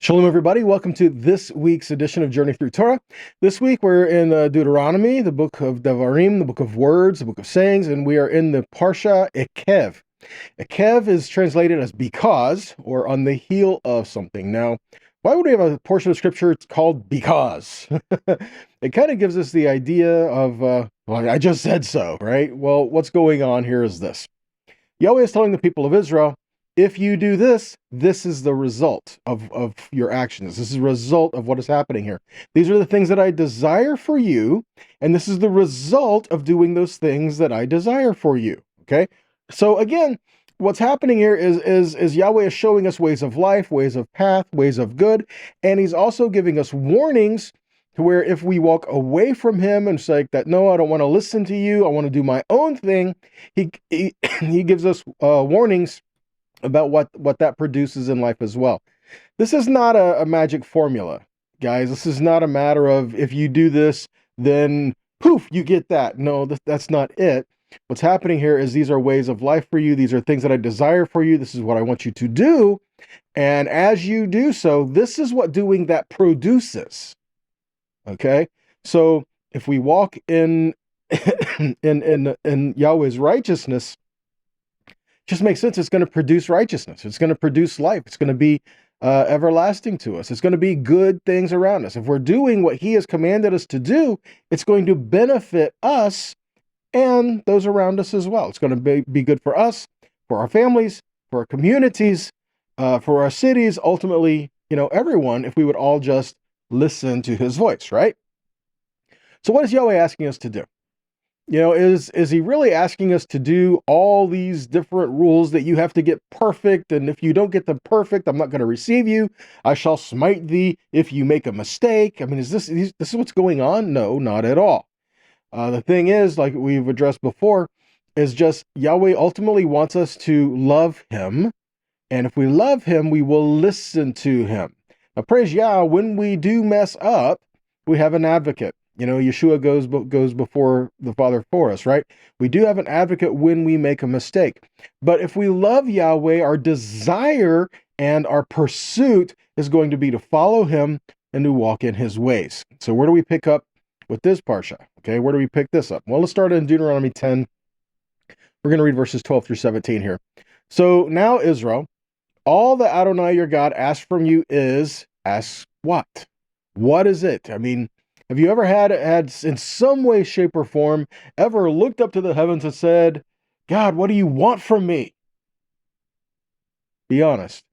Shalom, everybody. Welcome to this week's edition of Journey Through Torah. This week, we're in Deuteronomy, the book of Devarim, the book of words, the book of sayings, and we are in the Parsha Ekev. Ekev is translated as because, or on the heel of something. Now, why would we have a portion of scripture called because? It kind of gives us the idea of, well, I just said so, right? Well, what's going on here is this. Yahweh is telling the people of Israel, if you do this, this is the result of your actions. This is a result of what is happening here. These are the things that I desire for you, and this is the result of doing those things that I desire for you. Okay? So again, what's happening here is Yahweh is showing us ways of life, ways of path, ways of good, and he's also giving us warnings to where if we walk away from him and say that, no, I don't want to listen to you, I want to do my own thing, he gives us warnings about what that produces in life as well. This is not a magic formula, guys. This is not a matter of if you do this, then poof, you get that. No, that's not it. What's happening here is these are ways of life for you. These are things that I desire for you. This is what I want you to do. And as you do so, this is what doing that produces. Okay? So if we walk in in Yahweh's righteousness, just makes sense. It's going to produce righteousness. It's going to produce life. It's going to be everlasting to us. It's going to be good things around us. If we're doing what he has commanded us to do, it's going to benefit us and those around us as well. It's going to be good for us, for our families, for our communities, for our cities, ultimately, everyone, if we would all just listen to his voice, right? So what is Yahweh asking us to do? Is he really asking us to do all these different rules that you have to get perfect? And if you don't get them perfect, I'm not going to receive you. I shall smite thee if you make a mistake. I mean, is this what's going on? No, not at all. The thing is, like we've addressed before, is just Yahweh ultimately wants us to love him. And if we love him, we will listen to him. Now, praise Yah, when we do mess up, we have an advocate. Yeshua goes before the Father for us, right? We do have an advocate when we make a mistake. But if we love Yahweh, our desire and our pursuit is going to be to follow him and to walk in his ways. So where do we pick up with this parsha? Okay, where do we pick this up? Well, let's start in Deuteronomy 10. We're going to read verses 12 through 17 here. So now, Israel, all that Adonai your God asks from you is, ask what? What is it? I mean, have you ever had in some way, shape, or form, ever looked up to the heavens and said, God, what do you want from me? Be honest.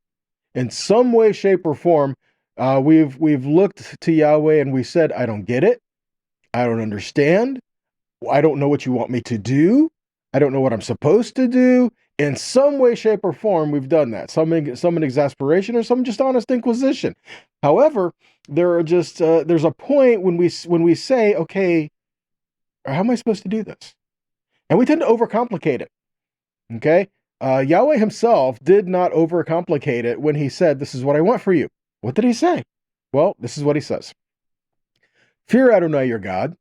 In some way, shape, or form, we've looked to Yahweh and we said, I don't get it. I don't understand. I don't know what you want me to do. I don't know what I'm supposed to do. In some way, shape, or form, we've done that. Some in exasperation or some just honest inquisition. However, there's a point when we say, okay, how am I supposed to do this? And we tend to overcomplicate it. Okay? Yahweh himself did not overcomplicate it when he said, this is what I want for you. What did he say? Well, this is what he says. Fear Adonai your God,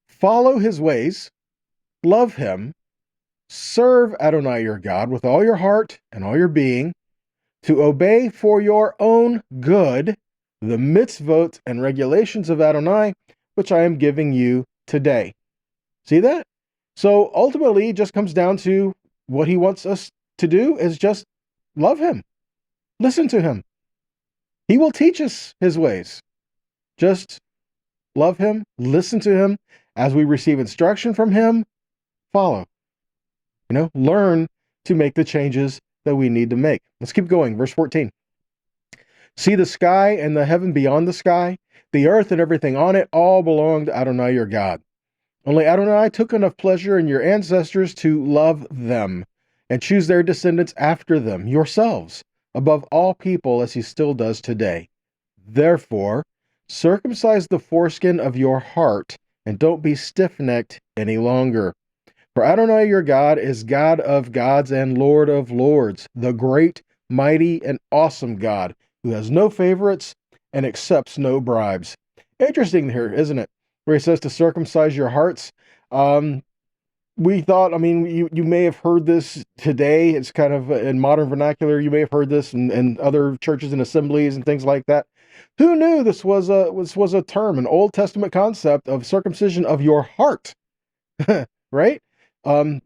follow his ways, love him, serve Adonai your God with all your heart and all your being, to obey for your own good the mitzvot and regulations of Adonai, which I am giving you today. See that? So ultimately, it just comes down to what he wants us to do is just love him. Listen to him. He will teach us his ways. Just love him, listen to him. As we receive instruction from him, follow. Learn to make the changes that we need to make. Let's keep going. Verse 14. See the sky and the heaven beyond the sky, the earth and everything on it, all belong to Adonai your God. Only Adonai took enough pleasure in your ancestors to love them and choose their descendants after them, yourselves, above all people as he still does today. Therefore, circumcise the foreskin of your heart and don't be stiff-necked any longer. For Adonai your God is God of gods and Lord of lords, the great, mighty, and awesome God, who has no favorites and accepts no bribes. Interesting here, isn't it? Where he says to circumcise your hearts. we thought, I mean, you may have heard this today. It's kind of in modern vernacular. You may have heard this in other churches and assemblies and things like that. Who knew this was a term, an Old Testament concept of circumcision of your heart, right?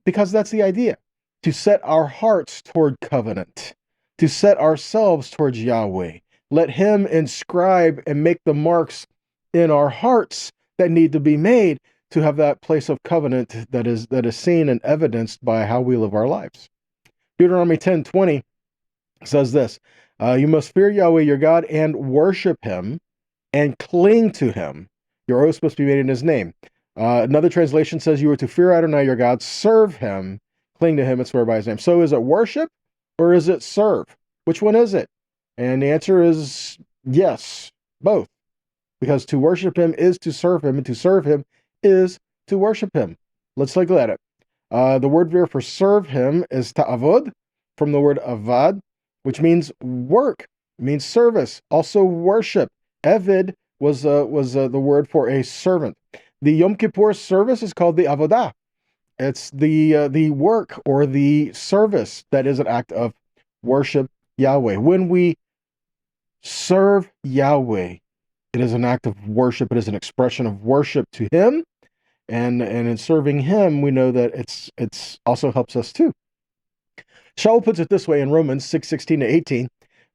Because that's the idea, to set our hearts toward covenant, to set ourselves towards Yahweh. Let Him inscribe and make the marks in our hearts that need to be made to have that place of covenant that is seen and evidenced by how we live our lives. Deuteronomy 10:20 says this, you must fear Yahweh your God and worship Him and cling to Him. Your oaths must be made in His name. Another translation says you are to fear Adonai your God, serve Him, cling to Him, and swear by His name. So is it worship or is it serve? Which one is it? And the answer is yes, both. Because to worship Him is to serve Him, and to serve Him is to worship Him. Let's look at it. The word there for serve Him is ta'avod, from the word avad, which means work, it means service, also worship. Eved was the word for a servant. The Yom Kippur service is called the avodah. It's the work or the service that is an act of worship Yahweh. When we serve Yahweh, it is an act of worship. It is an expression of worship to Him, and in serving Him, we know that it's also helps us too. Shaul puts it this way in Romans 6:16-18.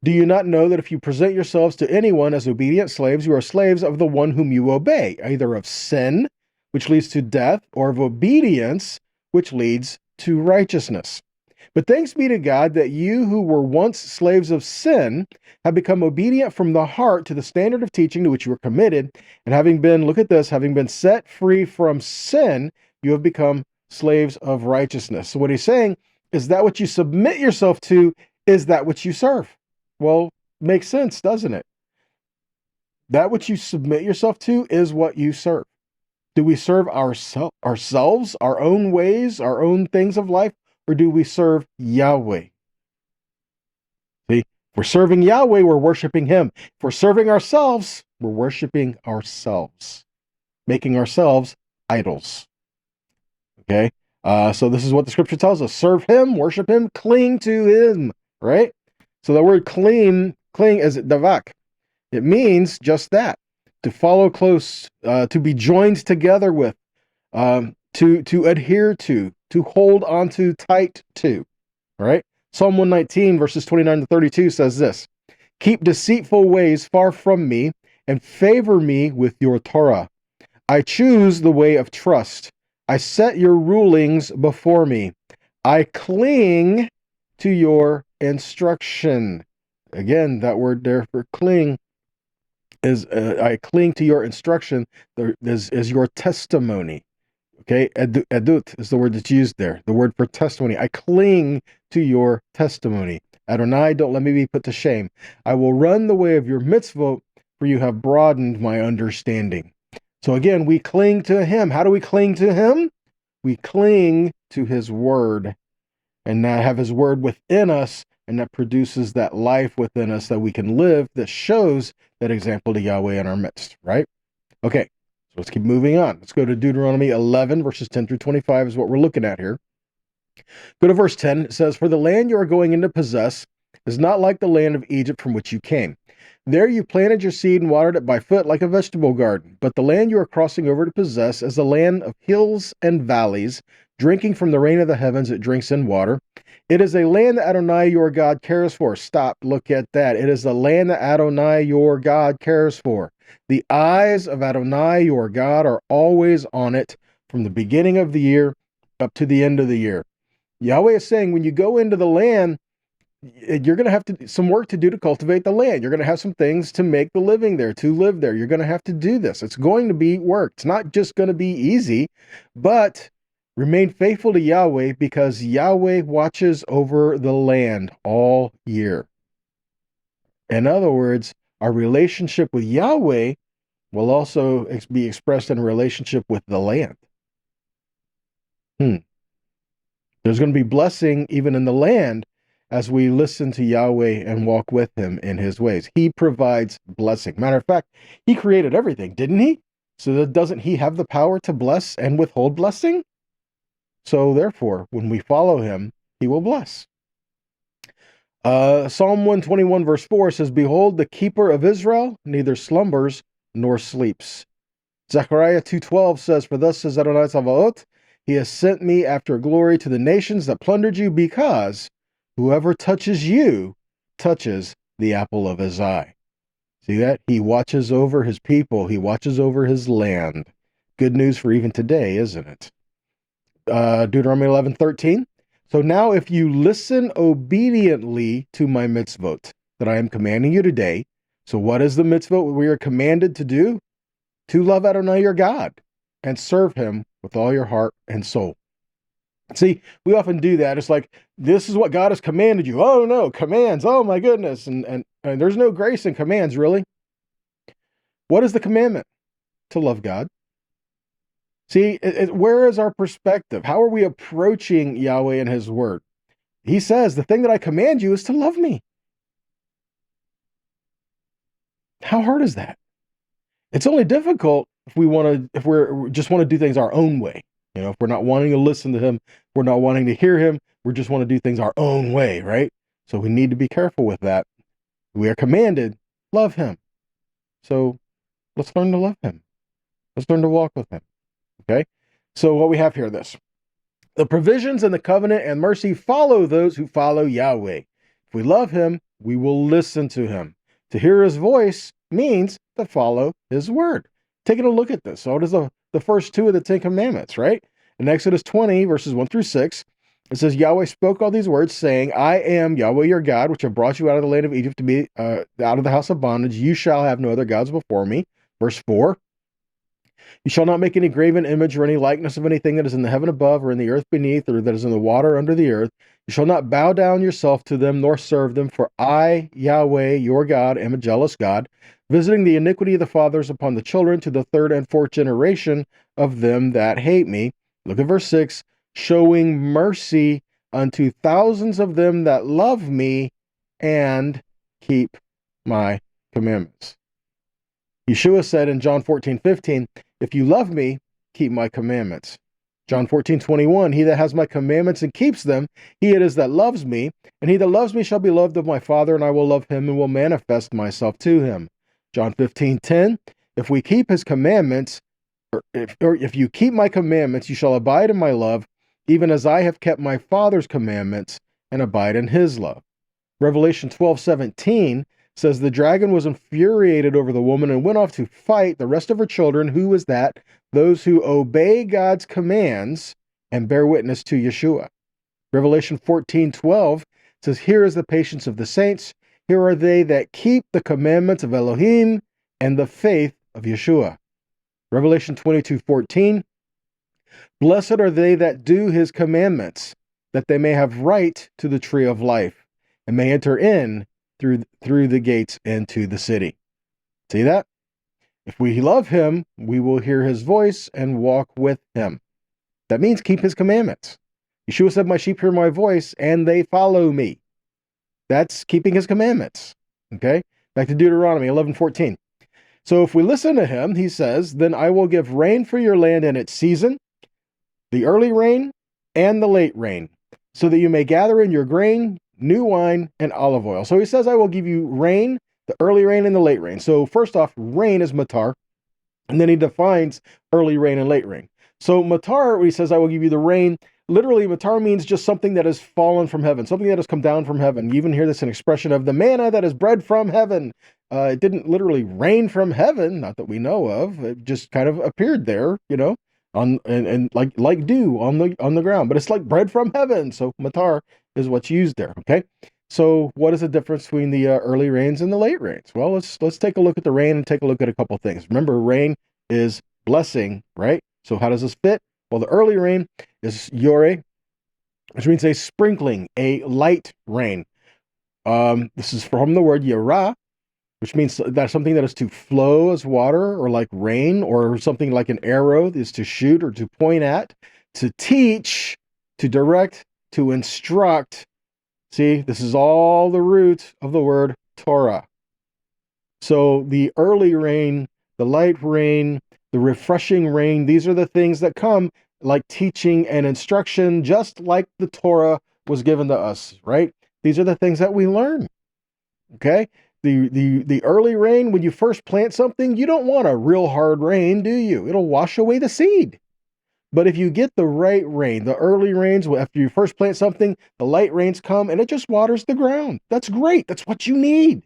Do you not know that if you present yourselves to anyone as obedient slaves, you are slaves of the one whom you obey, either of sin, which leads to death, or of obedience, which leads to righteousness? But thanks be to God that you who were once slaves of sin have become obedient from the heart to the standard of teaching to which you were committed, and having been, look at this, having been set free from sin, you have become slaves of righteousness. So what he's saying is that what you submit yourself to is that which you serve. Well, makes sense, doesn't it? That which you submit yourself to is what you serve. Do we serve ourselves, our own ways, our own things of life, or do we serve Yahweh? See, if we're serving Yahweh, we're worshiping Him. If we're serving ourselves, we're worshiping ourselves, making ourselves idols. Okay? So this is what the scripture tells us. Serve Him, worship Him, cling to Him, right? So the word cling is davak. It means just that, to follow close, to be joined together with, to adhere to hold on to tight to, all right? Psalm 119, verses 29-32 says this, keep deceitful ways far from me and favor me with your Torah. I choose the way of trust. I set your rulings before me. I cling to your instruction. Again, that word there for cling is, I cling to your instruction, is your testimony. Okay, edut is the word that's used there, the word for testimony. I cling to your testimony. Adonai, don't let me be put to shame. I will run the way of your mitzvot, for you have broadened my understanding. So again, we cling to Him. How do we cling to Him? We cling to His word, and now have His word within us, and that produces that life within us that we can live, that shows that example to Yahweh in our midst, right? Okay. So let's keep moving on. Let's go to Deuteronomy 11, verses 10-25 is what we're looking at here. Go to verse 10. It says, for the land you are going in to possess is not like the land of Egypt from which you came. There you planted your seed and watered it by foot like a vegetable garden. But the land you are crossing over to possess is a land of hills and valleys, drinking from the rain of the heavens, it drinks in water. It is a land that Adonai your God cares for. Stop, look at that. It is the land that Adonai your God cares for. The eyes of Adonai your God are always on it from the beginning of the year up to the end of the year. Yahweh is saying when you go into the land, you're going to have some work to do to cultivate the land. You're going to have some things to make the living there, to live there. You're going to have to do this. It's going to be work. It's not just going to be easy, but remain faithful to Yahweh because Yahweh watches over the land all year. In other words, our relationship with Yahweh will also be expressed in a relationship with the land. There's going to be blessing even in the land as we listen to Yahweh and walk with Him in His ways. He provides blessing. Matter of fact, He created everything, didn't He? So doesn't He have the power to bless and withhold blessing? So therefore, when we follow him, he will bless. Psalm 121 verse 4 says, "Behold, the keeper of Israel neither slumbers nor sleeps." Zechariah 2:12 says, "For thus says Adonai Tzavaot, he has sent me after glory to the nations that plundered you, because whoever touches you touches the apple of his eye." See that? He watches over his people. He watches over his land. Good news for even today, isn't it? Deuteronomy 11:13. "So now if you listen obediently to my mitzvot that I am commanding you today." So what is the mitzvot we are commanded to do? To love Adonai your God and serve him with all your heart and soul. See, we often do that. It's like, this is what God has commanded you. Oh no, commands. Oh my goodness. And there's no grace in commands, really. What is the commandment? To love God. See, where is our perspective? How are we approaching Yahweh and his word? He says, the thing that I command you is to love me. How hard is that? It's only difficult if we just want to do things our own way. If we're not wanting to listen to him, we're not wanting to hear him, we just want to do things our own way, right? So we need to be careful with that. We are commanded, love him. So let's learn to love him. Let's learn to walk with him. Okay? So what we have here, this. The provisions and the covenant and mercy follow those who follow Yahweh. If we love him, we will listen to him. To hear his voice means to follow his word. Taking a look at this. So it is the first two of the Ten Commandments, right? In Exodus 20, verses 1 through 6, it says, "Yahweh spoke all these words, saying, I am Yahweh your God, which have brought you out of the land of Egypt to be out of the house of bondage. You shall have no other gods before me." Verse 4, "You shall not make any graven image or any likeness of anything that is in the heaven above or in the earth beneath or that is in the water under the earth. You shall not bow down yourself to them nor serve them, for I, Yahweh, your God, am a jealous God, visiting the iniquity of the fathers upon the children to the third and fourth generation of them that hate me." Look at verse 6, "Showing mercy unto thousands of them that love me and keep my commandments." Yeshua said in John 14:15, "If you love me, keep my commandments." John 14:21, "He that has my commandments and keeps them, he it is that loves me, and he that loves me shall be loved of my Father, and I will love him and will manifest myself to him." John 15:10, "If we keep his commandments, or if you keep my commandments, you shall abide in my love, even as I have kept my Father's commandments and abide in his love." Revelation 12:17 says, "The dragon was infuriated over the woman and went off to fight the rest of her children." Who is that? Those who obey God's commands and bear witness to Yeshua. Revelation 14:12 says, "Here is the patience of the saints. Here are they that keep the commandments of Elohim and the faith of Yeshua." Revelation 22:14, "Blessed are they that do his commandments, that they may have right to the tree of life, and may enter in through the gates into the city." See that? If we love him, we will hear his voice and walk with him. That means keep his commandments. Yeshua said, "My sheep hear my voice, and they follow me." That's keeping his commandments. Okay? Back to Deuteronomy 11:14. "So if we listen to him," he says, "then I will give rain for your land in its season, the early rain and the late rain, so that you may gather in your grain, new wine, and olive oil." So he says, I will give you rain, the early rain and the late rain. So first off, rain is matar, and then he defines early rain and late rain. So matar, when he says, I will give you the rain, literally matar means just something that has fallen from heaven, something that has come down from heaven. You even hear this in expression of the manna that is bread from heaven. It didn't literally rain from heaven, not that we know of. It just kind of appeared there, and like dew on the ground, but it's like bread from heaven. So matar is what's used there. Okay, so what is the difference between the early rains and the late rains? Well, let's take a look at the rain and take a look at a couple things. Remember, rain is blessing, right? So how does this fit? Well, the early rain is yore, which means a sprinkling, a light rain. This is from the word yara, which means that something that is to flow as water or like rain, or something like an arrow is to shoot or to point at, to teach, to direct, to instruct. See, this is all the root of the word Torah. So the early rain, the light rain, the refreshing rain, these are the things that come like teaching and instruction, just like the Torah was given to us, right? These are the things that we learn. Okay? The early rain, when you first plant something, you don't want a real hard rain, do you? It'll wash away the seed. But if you get the right rain, the early rains, after you first plant something, the light rains come and it just waters the ground. That's great. That's what you need.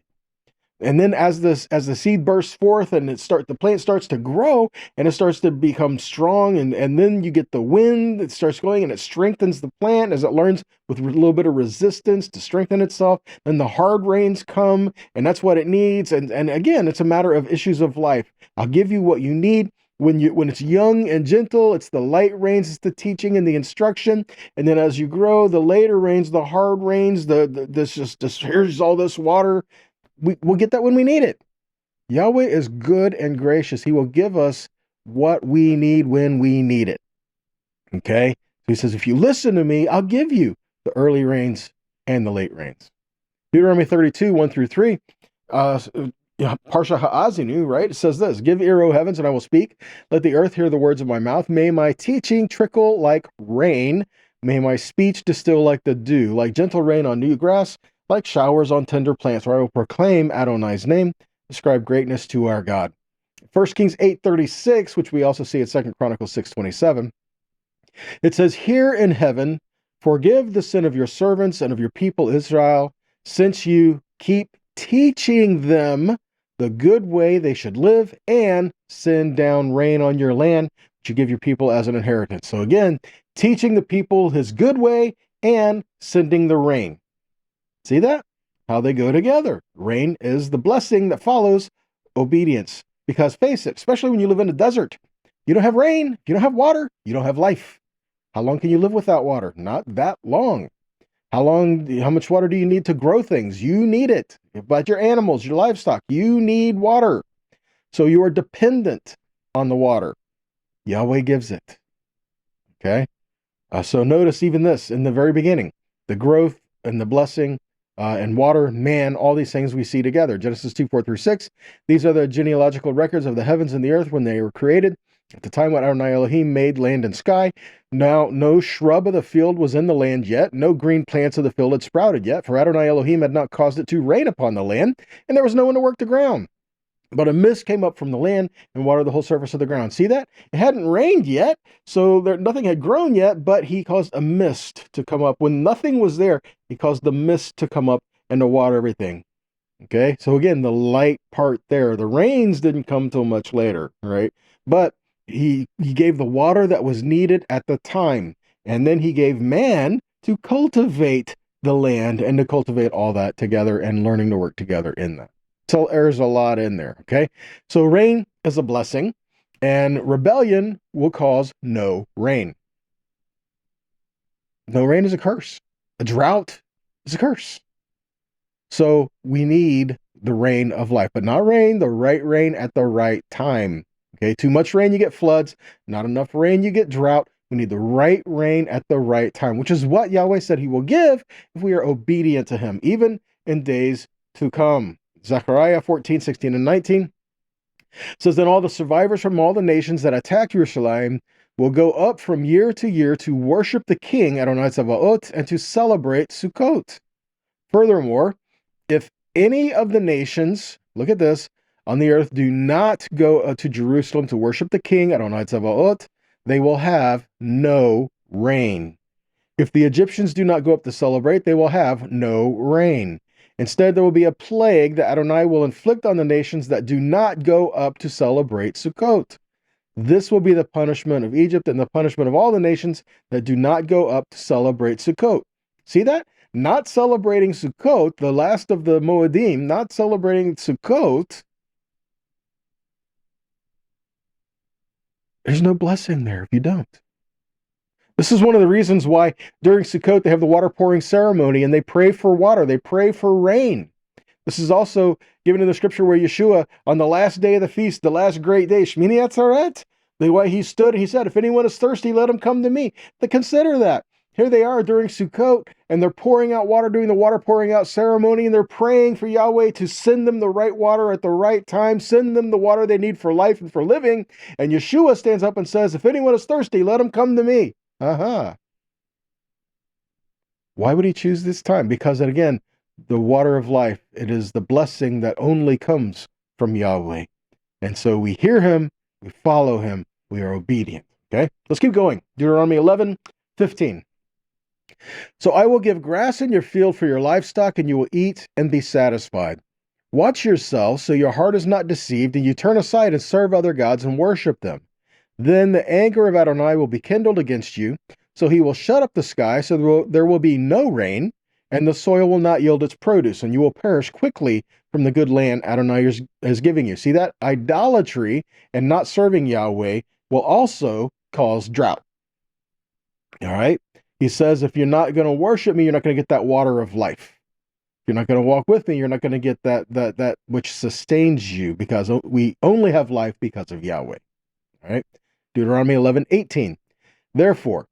And then as the seed bursts forth and the plant starts to grow and it starts to become strong, and then you get the wind that starts going and it strengthens the plant as it learns with a little bit of resistance to strengthen itself. Then the hard rains come, and that's what it needs. And again, it's a matter of issues of life. I'll give you what you need. When it's young and gentle, it's the light rains, it's the teaching and the instruction. And then as you grow, the later rains, the hard rains, here's all this water. We'll get that when we need it. Yahweh is good and gracious. He will give us what we need when we need it. Okay? So he says, if you listen to me, I'll give you the early rains and the late rains. Deuteronomy 32, 1 through 3. Parsha Ha'azinu, right? It says this: give ear, O heavens, and I will speak. Let the earth hear the words of my mouth. May my teaching trickle like rain. May my speech distill like the dew, like gentle rain on new grass, like showers on tender plants, where I will proclaim Adonai's name, ascribe greatness to our God. 1 Kings 8:36, which we also see at 2 Chronicles 6:27, it says, hear in heaven, forgive the sin of your servants and of your people Israel, since you keep teaching them the good way they should live, and send down rain on your land, which you give your people as an inheritance. So again, teaching the people his good way and sending the rain. See that? How they go together. Rain is the blessing that follows obedience. Because face it, especially when you live in a desert, you don't have rain, you don't have water, you don't have life. How long can you live without water? Not that long. How much water do you need to grow things? You need it. But your animals, your livestock, you need water. So you are dependent on the water. Yahweh gives it. Okay? So notice even this in the very beginning, the growth and the blessing and water, man, all these things we see together. Genesis 2, 4 through 6. These are the genealogical records of the heavens and the earth when they were created. At the time when Adonai Elohim made land and sky, now no shrub of the field was in the land yet, no green plants of the field had sprouted yet, for Adonai Elohim had not caused it to rain upon the land, and there was no one to work the ground. But a mist came up from the land and watered the whole surface of the ground. See that? It hadn't rained yet, so nothing had grown yet, but he caused a mist to come up. When nothing was there, he caused the mist to come up and to water everything. Okay? So again, the light part there. The rains didn't come till much later, right? But he gave the water that was needed at the time. And then he gave man to cultivate the land and to cultivate all that together and learning to work together in that. So there's a lot in there, okay? So rain is a blessing, and rebellion will cause no rain. No rain is a curse. A drought is a curse. So we need the rain of life, but not rain, the right rain at the right time, okay? Too much rain, you get floods. Not enough rain, you get drought. We need the right rain at the right time, which is what Yahweh said he will give if we are obedient to him, even in days to come. Zechariah 14, 16, and 19 says, then all the survivors from all the nations that attacked Jerusalem will go up from year to year to worship the king Adonai Tzavaot and to celebrate Sukkot. Furthermore, if any of the nations, look at this, on the earth do not go to Jerusalem to worship the king Adonai Tzavaot, they will have no rain. If the Egyptians do not go up to celebrate, they will have no rain. Instead, there will be a plague that Adonai will inflict on the nations that do not go up to celebrate Sukkot. This will be the punishment of Egypt and the punishment of all the nations that do not go up to celebrate Sukkot. See that? Not celebrating Sukkot, the last of the Moedim, not celebrating Sukkot, there's no blessing there if you don't. This is one of the reasons why during Sukkot they have the water pouring ceremony and they pray for water. They pray for rain. This is also given in the scripture where Yeshua, on the last day of the feast, the last great day, Shmini Atzaret, the way he stood, he said, if anyone is thirsty, let him come to me. But consider that. Here they are during Sukkot, and they're pouring out water, doing the water pouring out ceremony, and they're praying for Yahweh to send them the right water at the right time, send them the water they need for life and for living. And Yeshua stands up and says, if anyone is thirsty, let him come to me. Why would he choose this time? Because, again, the water of life, it is the blessing that only comes from Yahweh. And so we hear him, we follow him, we are obedient. Okay, let's keep going. Deuteronomy 11:15. So I will give grass in your field for your livestock, and you will eat and be satisfied. Watch yourself so your heart is not deceived, and you turn aside and serve other gods and worship them. Then the anger of Adonai will be kindled against you, so he will shut up the sky, so there will be no rain, and the soil will not yield its produce, and you will perish quickly from the good land Adonai is giving you. See that? Idolatry and not serving Yahweh will also cause drought. All right? He says, if you're not going to worship me, you're not going to get that water of life. If you're not going to walk with me, you're not going to get that which sustains you, because we only have life because of Yahweh. All right? Deuteronomy 11:18. Therefore,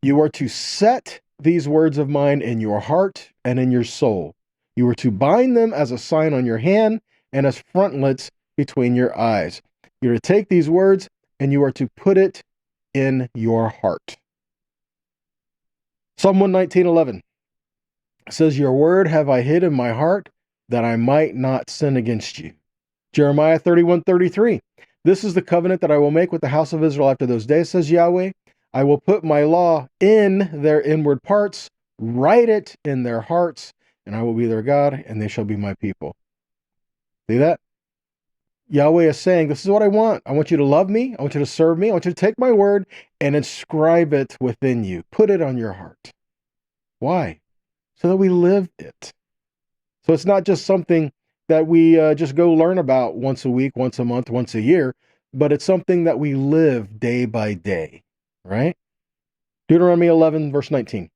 you are to set these words of mine in your heart and in your soul. You are to bind them as a sign on your hand and as frontlets between your eyes. You're to take these words and you are to put it in your heart. Psalm 119:11 says, your word have I hid in my heart that I might not sin against you. Jeremiah 31:33. This is the covenant that I will make with the house of Israel after those days, says Yahweh. I will put my law in their inward parts, write it in their hearts, and I will be their God, and they shall be my people. See that? Yahweh is saying, this is what I want. I want you to love me. I want you to serve me. I want you to take my word and inscribe it within you. Put it on your heart. Why? So that we live it. So it's not just something that we just go learn about once a week, once a month, once a year, but it's something that we live day by day, right? Deuteronomy 11:19.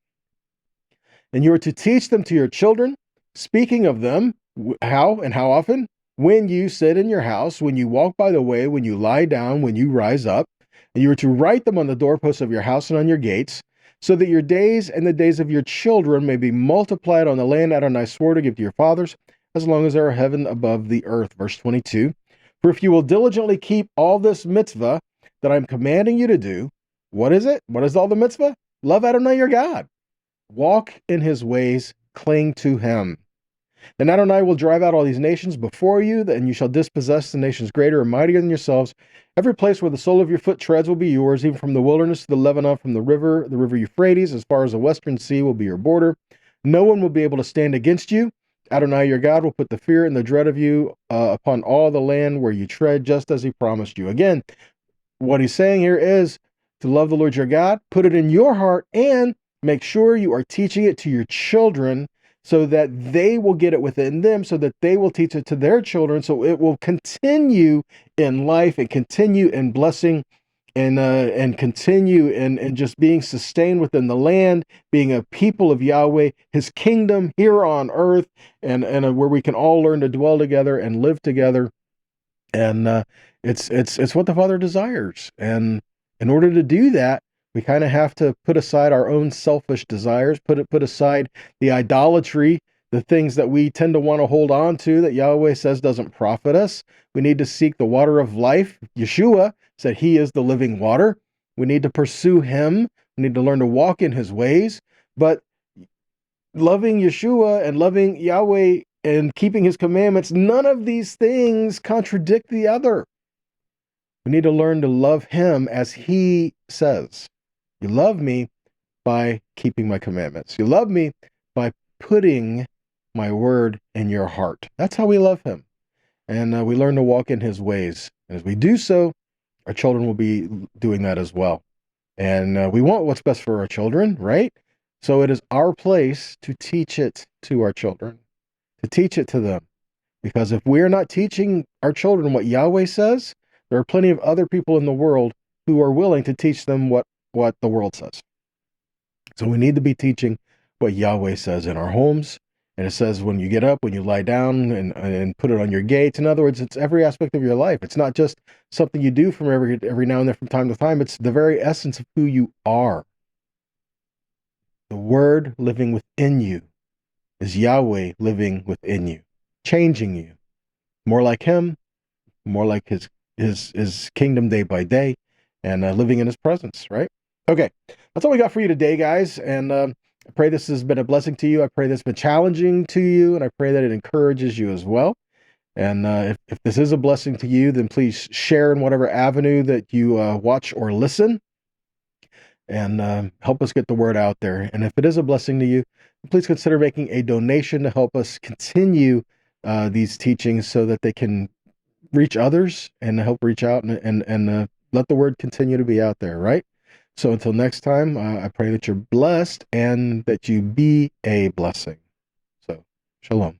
And you are to teach them to your children, speaking of them, how and how often? When you sit in your house, when you walk by the way, when you lie down, when you rise up. And you are to write them on the doorposts of your house and on your gates, so that your days and the days of your children may be multiplied on the land Adonai swore to give to your fathers, as long as there are heaven above the earth. Verse 22. For if you will diligently keep all this mitzvah that I'm commanding you to do, what is it? What is all the mitzvah? Love Adonai your God. Walk in his ways, cling to him. Then Adonai will drive out all these nations before you, and you shall dispossess the nations greater and mightier than yourselves. Every place where the sole of your foot treads will be yours, even from the wilderness to the Lebanon, from the river Euphrates, as far as the western sea will be your border. No one will be able to stand against you. Adonai your God will put the fear and the dread of you upon all the land where you tread, just as he promised you. Again, what he's saying here is to love the Lord your God, put it in your heart, and make sure you are teaching it to your children, so that they will get it within them, so that they will teach it to their children, so it will continue in life and continue in blessing and continue in just being sustained within the land, being a people of Yahweh, his kingdom here on earth, and where we can all learn to dwell together and live together. And it's what the Father desires. And in order to do that, we kind of have to put aside our own selfish desires, put aside the idolatry, the things that we tend to want to hold on to that Yahweh says doesn't profit us. We need to seek the water of life. Yeshua said he is the living water. We need to pursue him. We need to learn to walk in his ways. But loving Yeshua and loving Yahweh and keeping his commandments, none of these things contradict the other. We need to learn to love him as he says. You love me by keeping my commandments. You love me by putting my word in your heart. That's how we love him. And we learn to walk in his ways. And as we do so, our children will be doing that as well. And we want what's best for our children, right? So it is our place to teach it to our children, to teach it to them. Because if we're not teaching our children what Yahweh says, there are plenty of other people in the world who are willing to teach them what the world says. So we need to be teaching what Yahweh says in our homes. And it says when you get up, when you lie down, and put it on your gates. In other words, it's every aspect of your life. It's not just something you do from every now and then from time to time. It's the very essence of who you are. The Word living within you is Yahweh living within you, changing you more like Him, more like His kingdom day by day, and living in His presence. Right? Okay, that's all we got for you today, guys. And I pray this has been a blessing to you. I pray this has been challenging to you, and I pray that it encourages you as well. And if this is a blessing to you, then please share in whatever avenue that you watch or listen, and help us get the word out there. And if it is a blessing to you, please consider making a donation to help us continue these teachings so that they can reach others and help reach out and let the word continue to be out there, right? So until next time, I pray that you're blessed and that you be a blessing. So, shalom.